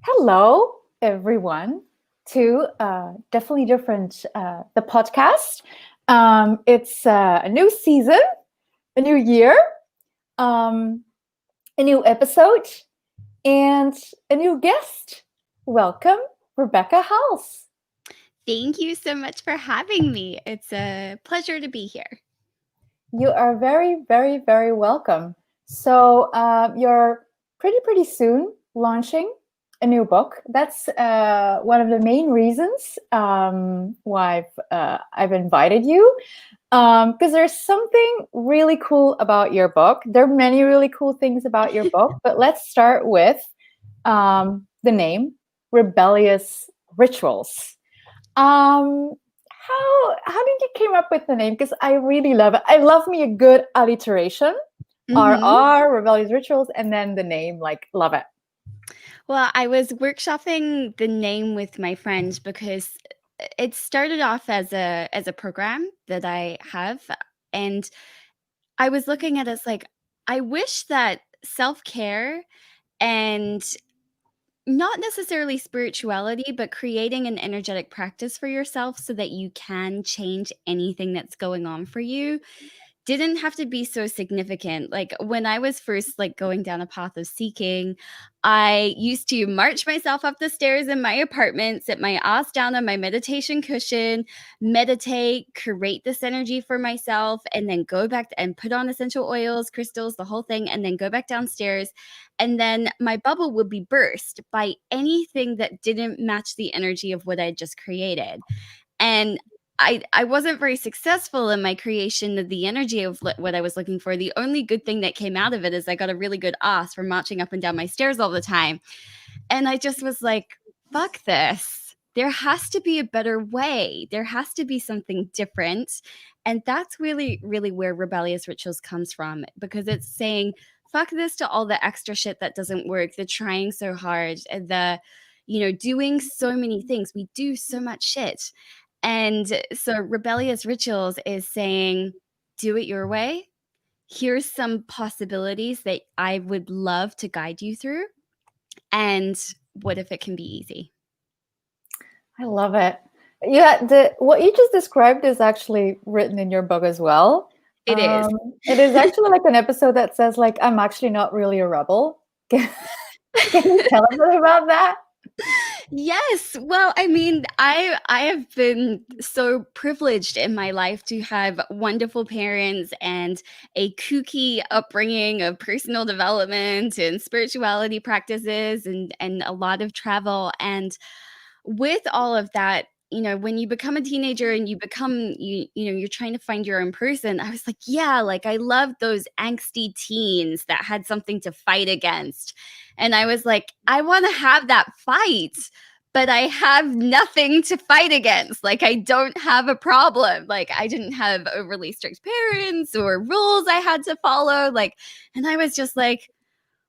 Hello, everyone, to Definitely Different, the podcast. It's a new season, a new year, um, a new episode, and a new guest. Welcome, Rebecca Hulse. Thank you so much for having me. It's a pleasure to be here. You are very, very, very welcome. So you're pretty soon launching a new book. That's one of the main reasons why I've invited you, because there's something really cool about your book. There are many really cool things about your book, but let's start with the name, Rebellious Rituals. Um, how did you came up with the name? Because I really love it. I love me a good alliteration. RR, Rebellious Rituals, and then the name, like, love it. Well, I was workshopping the name with my friend because it started off as a program that I have, and I was looking at it as like, I wish that self-care and not necessarily spirituality, but creating an energetic practice for yourself so that you can change anything that's going on for you didn't have to be so significant. Like when I was first like going down a path of seeking, I used to march myself up the stairs in my apartment, sit my ass down on my meditation cushion, meditate, create this energy for myself, and then go back and put on essential oils, crystals, the whole thing, and then go back downstairs. And then my bubble would be burst by anything that didn't match the energy of what I just created. And I wasn't very successful in my creation of the energy of what I was looking for. The only good thing that came out of it is I got a really good ass for marching up and down my stairs all the time. And I just was like, fuck this. There has to be a better way. There has to be something different. And that's really, really where Rebellious Rituals comes from, because it's saying, fuck this to all the extra shit that doesn't work, the trying so hard, doing so many things. We do so much shit. And so Rebellious Rituals is saying, do it your way. Here's some possibilities that I would love to guide you through. And what if it can be easy? I love it. Yeah, what you just described is actually written in your book as well. It is. It is actually like an episode that says, like, I'm actually not really a rebel. Can you tell us a bit about that? Yes. Well, I mean, I have been so privileged in my life to have wonderful parents and a kooky upbringing of personal development and spirituality practices and a lot of travel. And with all of that, when you become a teenager and you're trying to find your own person, I was like, yeah, like I love those angsty teens that had something to fight against. And I was like, I want to have that fight, but I have nothing to fight against. Like, I don't have a problem. Like, I didn't have overly strict parents or rules I had to follow. Like, and I was just like,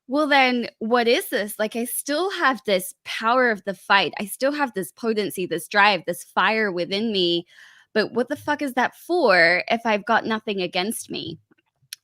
well, then what is this? Like, I still have this power of the fight. I still have this potency, this drive, this fire within me. But what the fuck is that for if I've got nothing against me?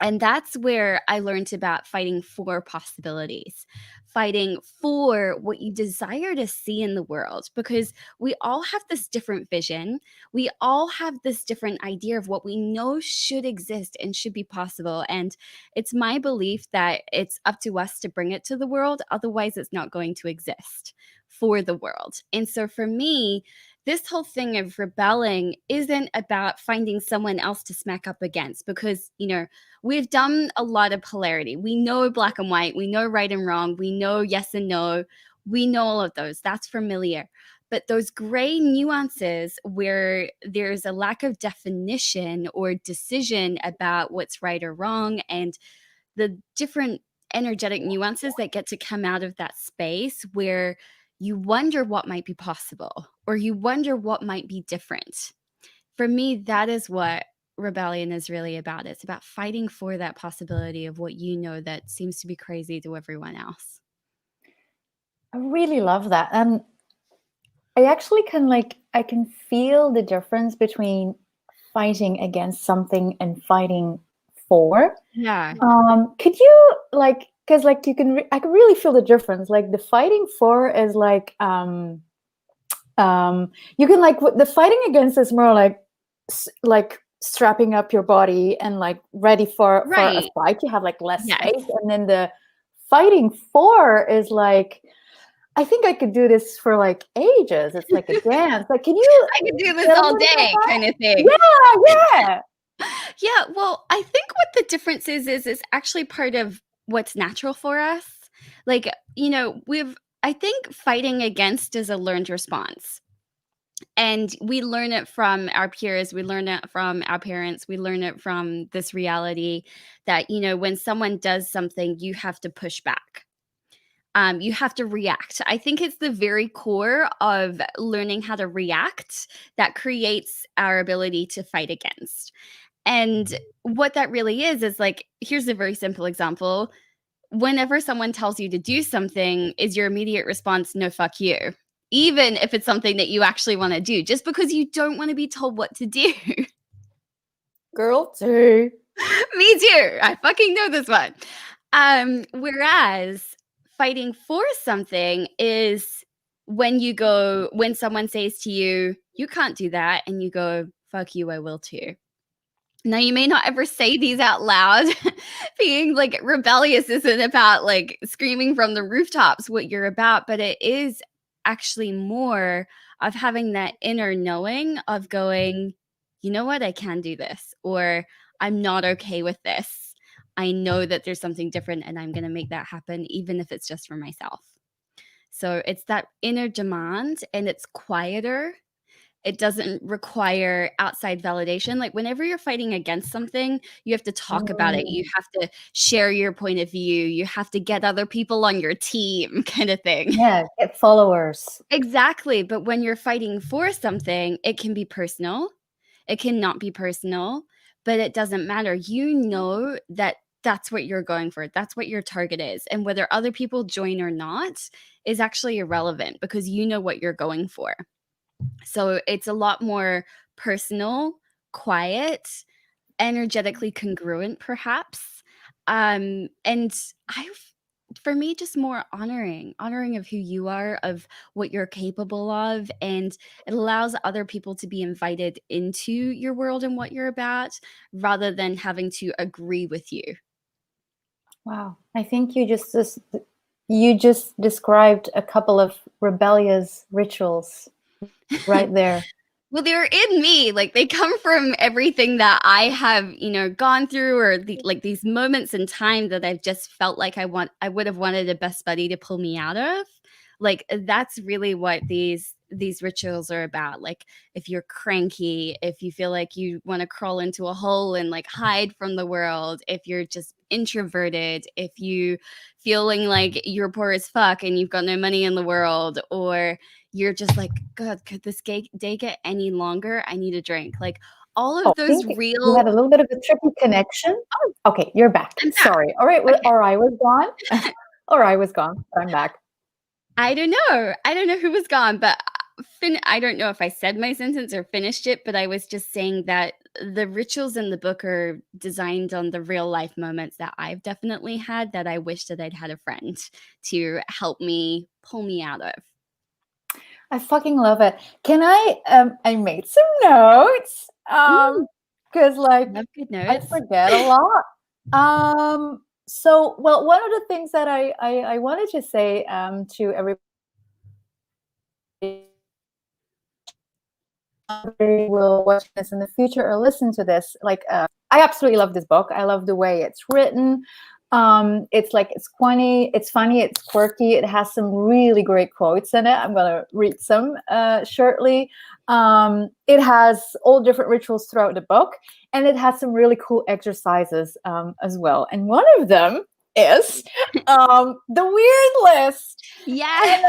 And that's where I learned about fighting for possibilities, fighting for what you desire to see in the world, because we all have this different vision. We all have this different idea of what we know should exist and should be possible. And it's my belief that it's up to us to bring it to the world. Otherwise, it's not going to exist for the world. And so for me, this whole thing of rebelling isn't about finding someone else to smack up against, because, we've done a lot of polarity. We know black and white. We know right and wrong. We know yes and no. We know all of those. That's familiar. But those gray nuances where there's a lack of definition or decision about what's right or wrong, and the different energetic nuances that get to come out of that space where you wonder what might be possible or you wonder what might be different. For me, that is what rebellion is really about. It's about fighting for that possibility of what you know that seems to be crazy to everyone else. I really love that. And I actually I can feel the difference between fighting against something and fighting for. Yeah. Could you because like I can really feel the difference. Like the fighting for is like you can like the fighting against is more like strapping up your body and like ready for a fight. You have like less space, and then the fighting for is like, I think I could do this for like ages. It's like a dance. Like, can you? I could do this all day, kind of thing. Yeah. Yeah. Well, I think what the difference is actually part of what's natural for us. Like, I think fighting against is a learned response. And we learn it from our peers, we learn it from our parents, we learn it from this reality that, when someone does something, you have to push back. You have to react. I think it's the very core of learning how to react that creates our ability to fight against. And what that really is like, here's a very simple example. Whenever someone tells you to do something, is your immediate response, no, fuck you? Even if it's something that you actually want to do, just because you don't want to be told what to do. Girl too. Me too. I fucking know this one. Whereas fighting for something is when someone says to you, you can't do that, and you go, fuck you, I will too. Now, you may not ever say these out loud. Being like rebellious isn't about like screaming from the rooftops what you're about, but it is actually more of having that inner knowing of going, you know what, I can do this, or I'm not okay with this. I know that there's something different, and I'm going to make that happen, even if it's just for myself. So it's that inner demand, and it's quieter. It doesn't require outside validation. Like whenever you're fighting against something, you have to talk about it. You have to share your point of view. You have to get other people on your team, kind of thing. Yeah, get followers. Exactly. But when you're fighting for something, it can be personal. It cannot be personal, but it doesn't matter. You know that that's what you're going for. That's what your target is. And whether other people join or not is actually irrelevant, because you know what you're going for. So it's a lot more personal, quiet, energetically congruent, perhaps. And for me, just more honoring of who you are, of what you're capable of. And it allows other people to be invited into your world and what you're about, rather than having to agree with you. Wow. I think you just described a couple of rebellious rituals right there. Well, they're in me. Like they come from everything that I have, gone through, or these moments in time that I've just felt like I would have wanted a best buddy to pull me out of. Like that's really what these rituals are about. Like if you're cranky, if you feel like you want to crawl into a hole and like hide from the world, if you're just introverted, if you feeling like you're poor as fuck and you've got no money in the world, or you're just like, God, could this day get any longer? I need a drink. Like all of those real. You had a little bit of a tricky connection. Oh, okay, you're back. I'm back. Sorry. All right, okay. Or I was gone. Or I was gone. I'm back. I don't know who was gone, but I don't know if I said my sentence or finished it, but I was just saying that the rituals in the book are designed on the real life moments that I've definitely had, that I wish that I'd had a friend to help me pull me out of. I fucking love it. Can I made some notes. Because like love good notes. I forget a lot. So well, one of the things that I wanted to say to everybody will watch this in the future or listen to this, like I absolutely love this book. I love the way it's written. It's funny, it's quirky, it has some really great quotes in it. I'm gonna read some shortly. It has all different rituals throughout the book, and it has some really cool exercises as well. And one of them is the weird list. Yeah. And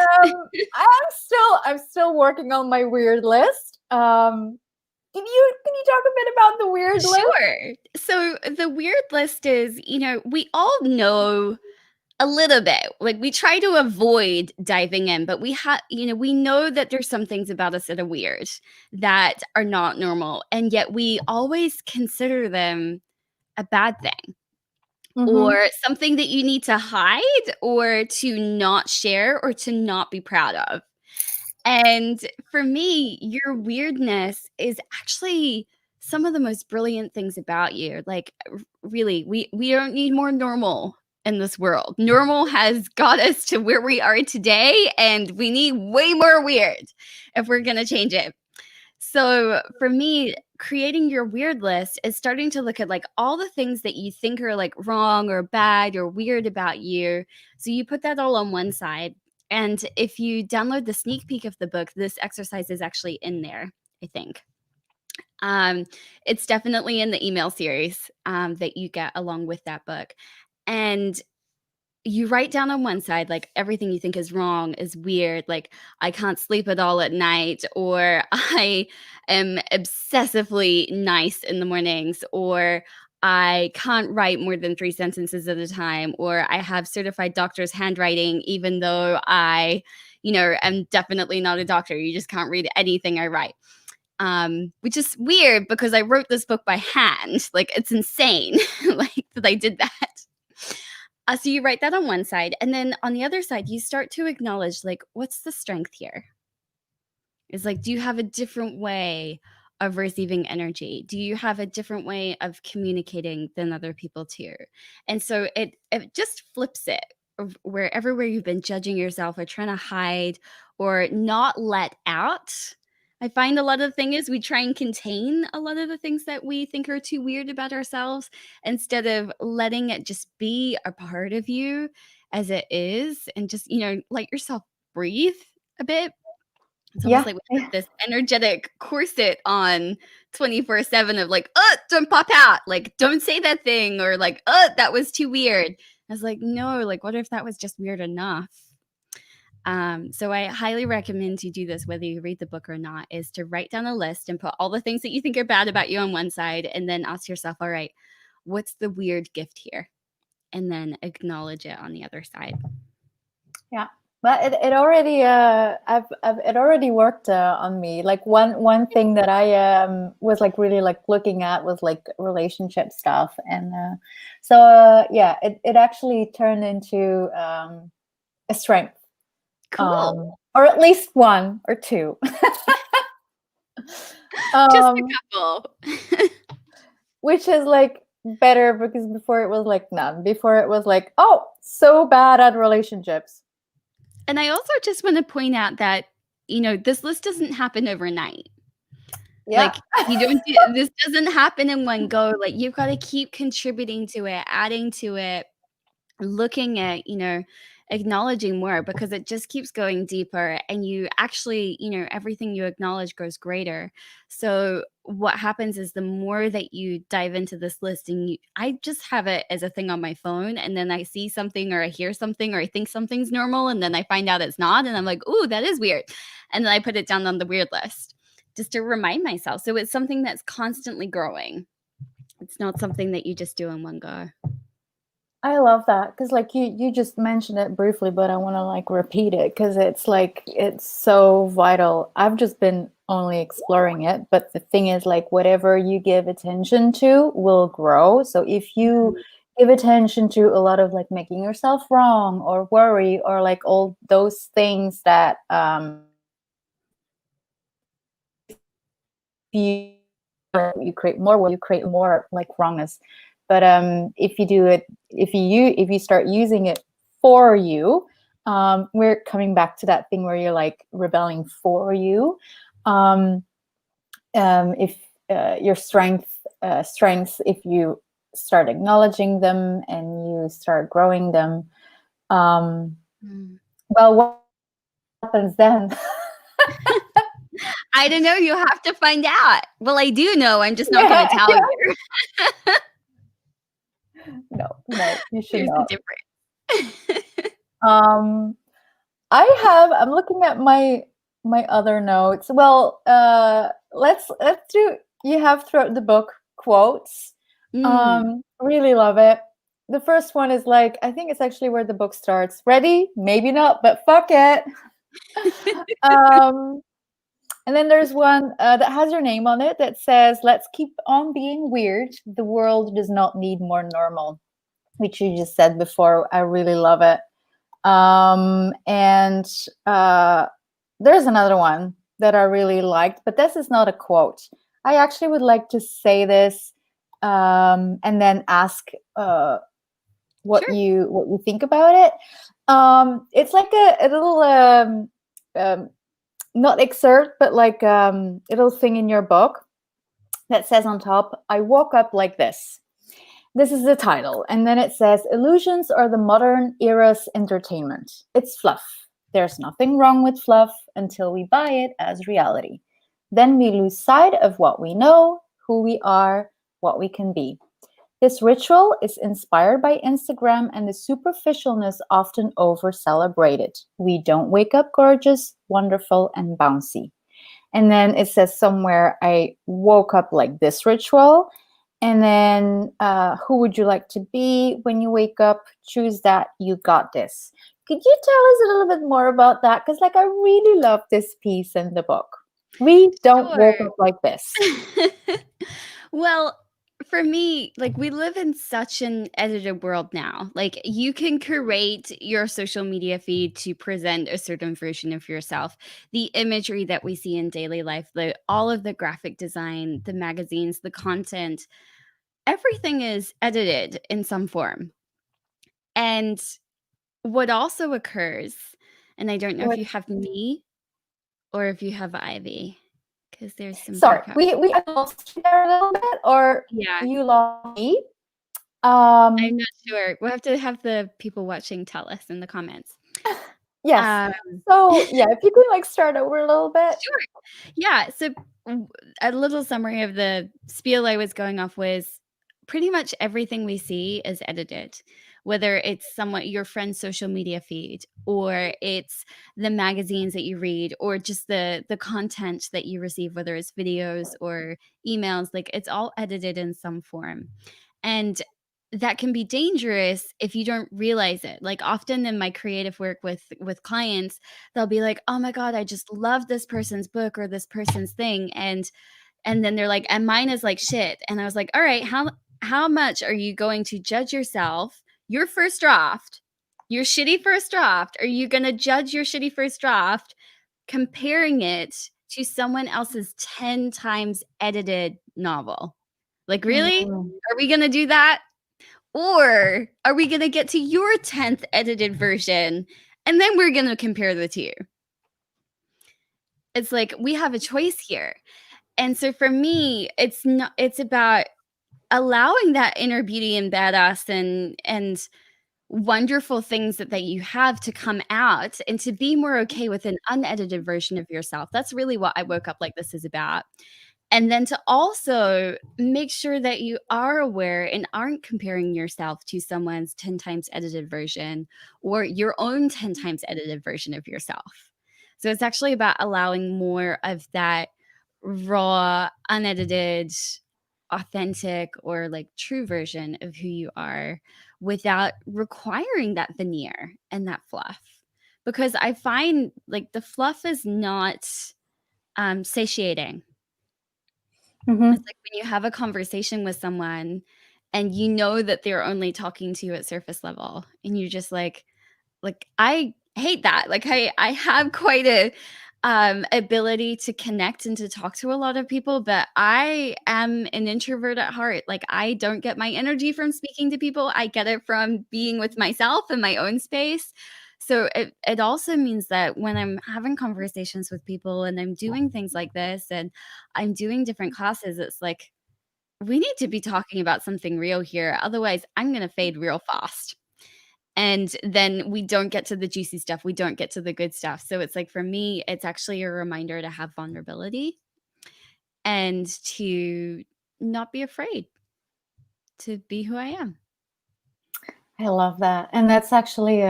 I'm still working on my weird list. Can you talk a bit about the weird list? Sure. So the weird list is, we all know a little bit. Like we try to avoid diving in, but we know that there's some things about us that are weird, that are not normal, and yet we always consider them a bad thing. Mm-hmm. or something that you need to hide or to not share or to not be proud of. And for me, your weirdness is actually some of the most brilliant things about you. Like, really, we don't need more normal in this world. Normal has got us to where we are today, and we need way more weird if we're going to change it. So for me, creating your weird list is starting to look at like all the things that you think are like wrong or bad or weird about you. So you put that all on one side. And if you download the sneak peek of the book, this exercise is actually in there, I think. Um, it's definitely in the email series that you get along with that book. And you write down on one side like everything you think is wrong, is weird, like I can't sleep at all at night, or I am obsessively nice in the mornings, or I can't write more than 3 sentences at a time, or I have certified doctor's handwriting even though I, am definitely not a doctor. You just can't read anything I write. Which is weird because I wrote this book by hand. Like, it's insane, like, that I did that. So you write that on one side, and then on the other side, you start to acknowledge, like, what's the strength here? Is like, do you have a different way of receiving energy? Do you have a different way of communicating than other people too? And so it just flips it wherever where you've been judging yourself or trying to hide or not let out. I find a lot of the thing is we try and contain a lot of the things that we think are too weird about ourselves instead of letting it just be a part of you as it is, and just, let yourself breathe a bit. It's almost Yeah. like we have this energetic corset on 24/7 of like, "Oh, don't pop out." Like, "Don't say that thing," or like, "Oh, that was too weird." I was like, "No, like, what if that was just weird enough?" So I highly recommend you do this, whether you read the book or not, is to write down a list and put all the things that you think are bad about you on one side, and then ask yourself, all right, what's the weird gift here? And then acknowledge it on the other side. Yeah. But it already it already worked on me. Like one thing that I was like really like looking at was like relationship stuff, and yeah, it actually turned into a strength, Cool. or at least one or two. Just a um, couple. which is like better, because before it was like none. Before it was like, oh, so bad at relationships. And I also just want to point out that, this list doesn't happen overnight. Yeah. Like, this doesn't happen in one go. Like, you've got to keep contributing to it, adding to it, looking at, acknowledging more, because it just keeps going deeper, and you actually, everything you acknowledge grows greater. So what happens is the more that you dive into this list, and I just have it as a thing on my phone, and then I see something or I hear something or I think something's normal, and then I find out it's not, and I'm like, "Ooh, that is weird." And then I put it down on the weird list just to remind myself. So it's something that's constantly growing. It's not something that you just do in one go. I love that, because like you just mentioned it briefly, but I want to like repeat it, because it's like it's so vital. I've just been only exploring it, but the thing is, like, whatever you give attention to will grow. So if you give attention to a lot of like making yourself wrong or worry or like all those things that you you create more like wrongness. But if you do it, if you start using it for you, we're coming back to that thing where you're like rebelling for you. If your strengths, if you start acknowledging them and you start growing them, well, what happens then? I don't know. You have to find out. Well, I do know. I'm just not going Yeah, to tell yeah. you. No, you should There's the not. difference. I'm looking at my other notes. Well, let's do, you have throughout the book quotes. Really love it. The first one is like, I think it's actually where the book starts. Ready? Maybe not, but fuck it. And then there's one that has your name on it that says, let's keep on being weird. The world does not need more normal. which you just said before. I really love it. And there's another one that I really liked, but this is not a quote. I actually would like to say this and then ask what Sure. you think about it. It's like a little not excerpt, but like a little thing in your book that says on top, "I woke up like this." This is the title. And then it says, "Illusions are the modern era's entertainment. It's fluff. There's nothing wrong with fluff until we buy it as reality. Then we lose sight of what we know, who we are, what we can be. This ritual is inspired by Instagram and the superficialness often over-celebrated. We don't wake up gorgeous, wonderful, and bouncy." And then it says somewhere, "I woke up like this ritual." And then, "Who would you like to be when you wake up? Choose that. You got this." Could you tell us a little bit more about that? Because, like, I really love this piece in the book. We don't woke Sure. up like this. Well, for me, like we live in such an edited world now. Like you can curate your social media feed to present a certain version of yourself. The imagery that we see in daily life, the all of the graphic design, the magazines, the content, everything is edited in some form. And what also occurs, and I don't know if What? you have me or if you have Ivy, because there's some Sorry, breakout. we lost you there a little bit, or Yeah, you lost me. I'm Um, not sure. We'll have to have the people watching tell us in the comments. yes. Um, So yeah, if you could like start over a little bit. sure. Yeah. So, a little summary of the spiel I was going off was pretty much everything we see is edited, whether it's somewhat your friend's social media feed, or it's the magazines that you read, or just the content that you receive, whether it's videos or emails. Like it's all edited in some form. And that can be dangerous if you don't realize it. Like often in my creative work with clients, they'll be like, "Oh my god, I just love this person's book or this person's thing." And then they're like, "And mine is like shit." And I was like, "All right, how much are you going to judge yourself, your first draft, your shitty first draft? Are you going to judge your shitty first draft comparing it to someone else's 10 times edited novel? Like, really? Mm. Are we going to do that? Or are we going to get to your 10th edited version and then we're going to compare the two?" It's like we have a choice here. And so for me, it's about allowing that inner beauty and badass and wonderful things that you have to come out and to be more okay with an unedited version of yourself. That's really what I Woke Up Like This is about. And then to also make sure that you are aware and aren't comparing yourself to someone's 10 times edited version or your own 10 times edited version of yourself. So it's actually about allowing more of that raw, unedited, authentic, or like true version of who you are without requiring that veneer and that fluff. Because I find like the fluff is not satiating. It's Mm-hmm. like when you have a conversation with someone and you know that they're only talking to you at surface level and you're just like I hate that. Like I have quite a ability to connect and to talk to a lot of people, but I am an introvert at heart. Like I don't get my energy from speaking to people. I get it from being with myself in my own space. So it also means that when I'm having conversations with people and I'm doing things like this and I'm doing different classes, it's like we need to be talking about something real here. Otherwise, I'm going to fade real fast. And then we don't get to the juicy stuff. We don't get to the good stuff. So it's like for me, it's actually a reminder to have vulnerability and to not be afraid to be who I am. I love that, and that's actually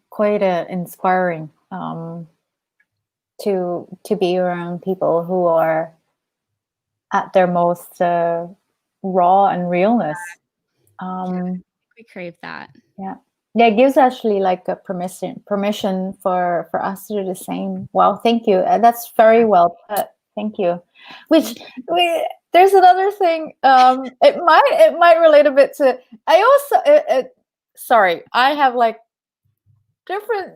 quite inspiring to be around people who are at their most raw and realness. Yeah, Um, we crave that. yeah, yeah, it gives actually like a permission for us to do the same. Wow, thank you. That's very well put. Thank you. Which there's another thing. It might relate a bit to. I also sorry, I have like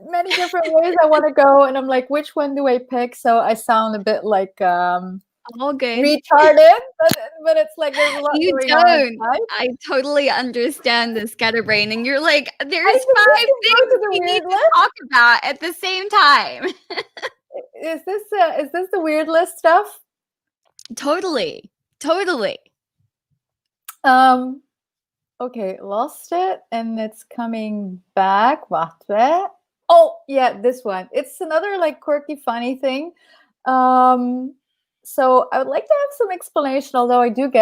many different ways I want to go, and I'm like, which one do I pick? So I sound a bit like all good. retarded, but it's like there's a lot You going on don't. inside. I totally understand the scatterbrain, and you're like, I there's think we 5 can go things to the we need weird to list. talk about at the same time. Is this the weird list stuff? Totally. Okay, lost it, and it's coming back. Warte. Oh, yeah, this one. It's another like quirky, funny thing. So I would like to have some explanation, although I think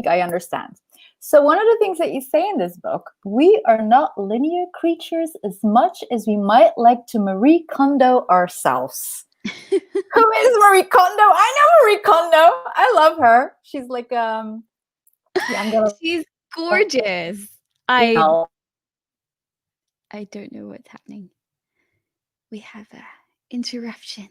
I understand. So one of the things that you say in this book, we are not linear creatures as much as we might like to Marie Kondo ourselves. Who is Marie Kondo? I know Marie Kondo. I love her. She's like yeah, She's gorgeous. I don't know what's happening. We have a interruption.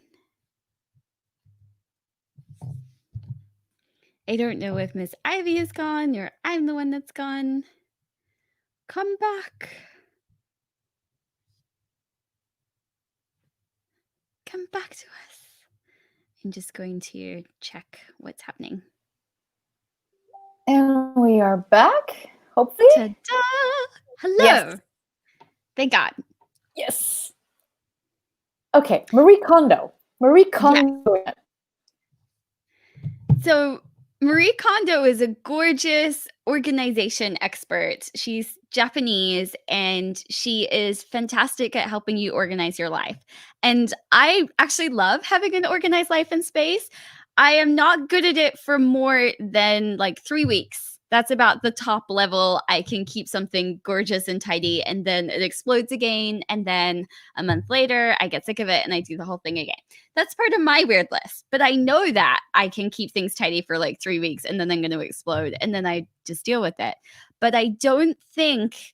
I don't know if Miss Ivy is gone or I'm the one that's gone. Come back. Come back to us. I'm just going to check what's happening. And we are back, hopefully. Ta-da! Hello. Yes. Thank God. Yes. Okay, Marie Kondo. Marie Kondo. Yes. So Marie Kondo is a gorgeous organization expert. She's Japanese and she is fantastic at helping you organize your life. And I actually love having an organized life and space. I am not good at it for more than like 3 weeks. That's about the top level. I can keep something gorgeous and tidy and then it explodes again. And then a month later, I get sick of it and I do the whole thing again. That's part of my weird list. But I know that I can keep things tidy for like 3 weeks and then I'm going to explode. And then I just deal with it. But I don't think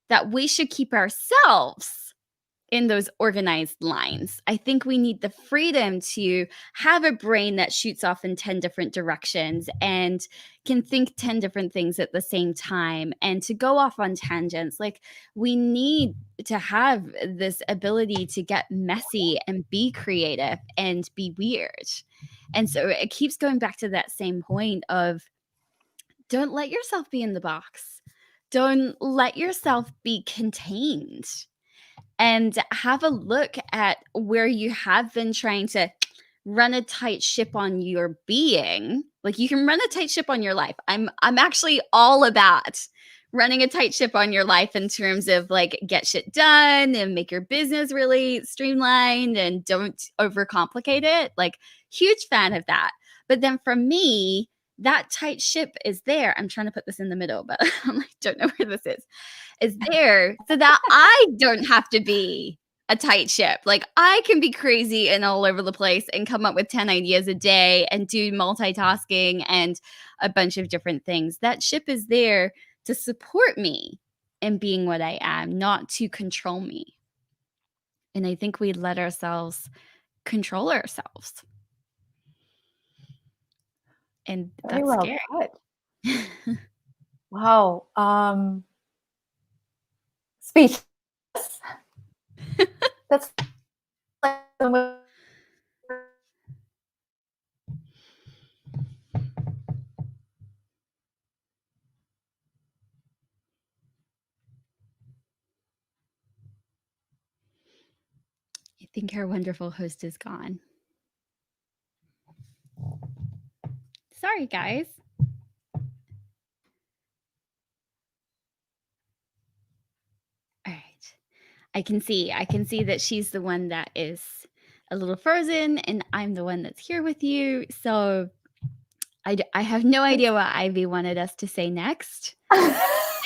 that we should keep ourselves in those organized lines. I think we need the freedom to have a brain that shoots off in 10 different directions and can think 10 different things at the same time and to go off on tangents. Like we need to have this ability to get messy and be creative and be weird. And so it keeps going back to that same point of don't let yourself be in the box. Don't let yourself be contained. And have a look at where you have been trying to run a tight ship on your being. Like you can run a tight ship on your life. I'm actually all about running a tight ship on your life in terms of like get shit done and make your business really streamlined and don't overcomplicate it. Like huge fan of that. But then for me, that tight ship is there. I'm trying to put this in the middle, but I don't know where this is there so that I don't have to be a tight ship. Like I can be crazy and all over the place and come up with 10 ideas a day and do multitasking and a bunch of different things. That ship is there to support me in being what I am, not to control me. And I think we let ourselves control ourselves. And Very that's well scary. put. Wow. Speech. That's like I think our wonderful host is gone. Sorry, guys. All right. I can see that she's the one that is a little frozen and I'm the one that's here with you. So I have no idea what Ivy wanted us to say next. And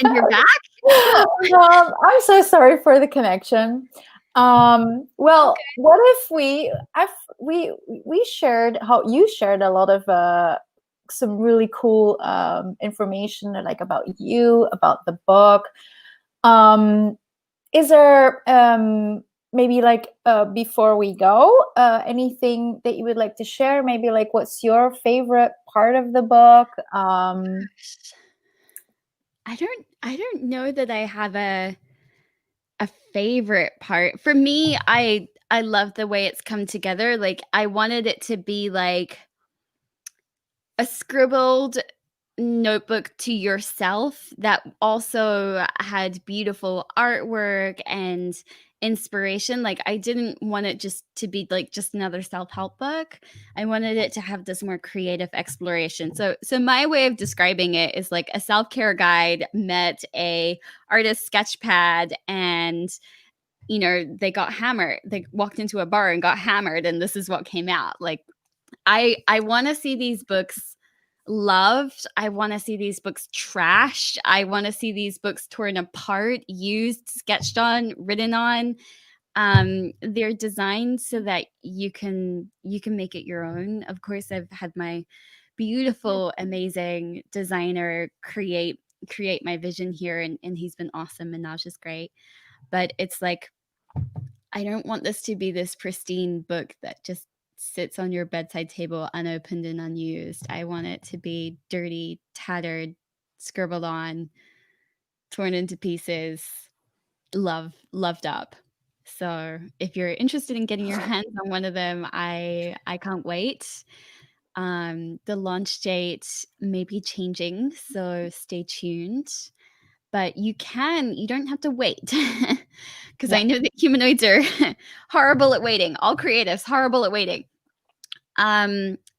you're back? Cool. I'm so sorry for the connection. Well, okay. What if we shared how you shared a lot of some really cool information like about you, about the book. Is there maybe like before we go, anything that you would like to share? Maybe like what's your favorite part of the book? I don't know that I have a favorite part. For me, I love the way it's come together. Like, I wanted it to be like a scribbled notebook to yourself that also had beautiful artwork and inspiration. Like, I didn't want it just to be like just another self-help book. I wanted it to have this more creative exploration. So my way of describing it is like a self-care guide met a artist sketch pad, and they got hammered. They walked into a bar and got hammered, and this is what came out. Like, I want to see these books loved. I want to see these books trashed. I want to see these books torn apart, used, sketched on, written on. They're designed so that you can make it your own. Of course, I've had my beautiful, amazing designer create my vision here, and he's been awesome, and Naj is great. But it's like, I don't want this to be this pristine book that just sits on your bedside table unopened and unused. I want it to be dirty, tattered, scribbled on, torn into pieces, loved up. So if you're interested in getting your hands on one of them, I can't wait. The launch date may be changing, so stay tuned. But you don't have to wait, because I know that humanoids are horrible at waiting. All creatives, horrible at waiting.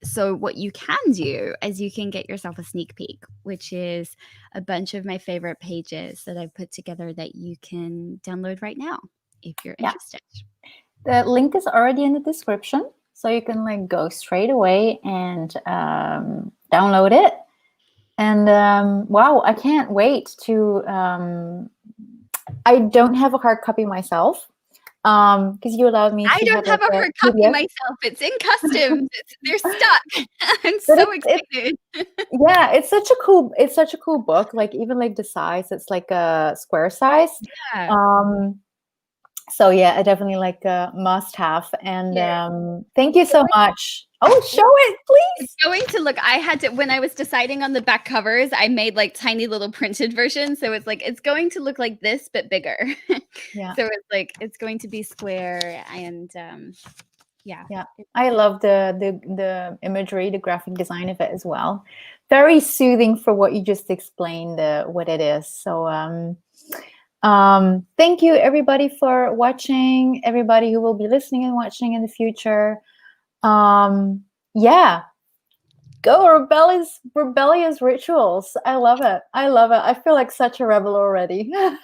So what you can do is you can get yourself a sneak peek, which is a bunch of my favorite pages that I've put together that you can download right now if you're interested. The link is already in the description, so you can like go straight away and download it. And wow, I can't wait to. I don't have a hard copy myself, because you allowed me. I don't have a hard copy myself. It's in customs. They're stuck. I'm so excited. Yeah, it's such a cool book. Like, even like the size, it's like a square size. Yeah. So yeah, I definitely like must have. And thank you so much. Oh, show it, please. It's going to look, I had to, when I was deciding on the back covers, I made like tiny little printed versions. So it's like, it's going to look like this, but bigger. Yeah. So it's like, it's going to be square, and yeah. I love the imagery, the graphic design of it as well. Very soothing for what you just explained, what it is. So thank you everybody for watching, everybody who will be listening and watching in the future. Yeah, go rebellious rituals. I love it. I feel like such a rebel already. Yes,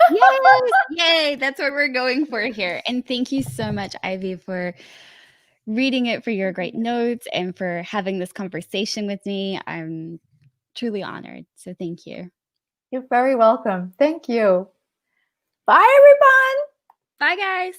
yay, that's what we're going for here. And thank you so much, Ivy, for reading it, for your great notes, and for having this conversation with me. I'm truly honored. So thank you. You're very welcome. Thank you. Bye, everyone. Bye, guys.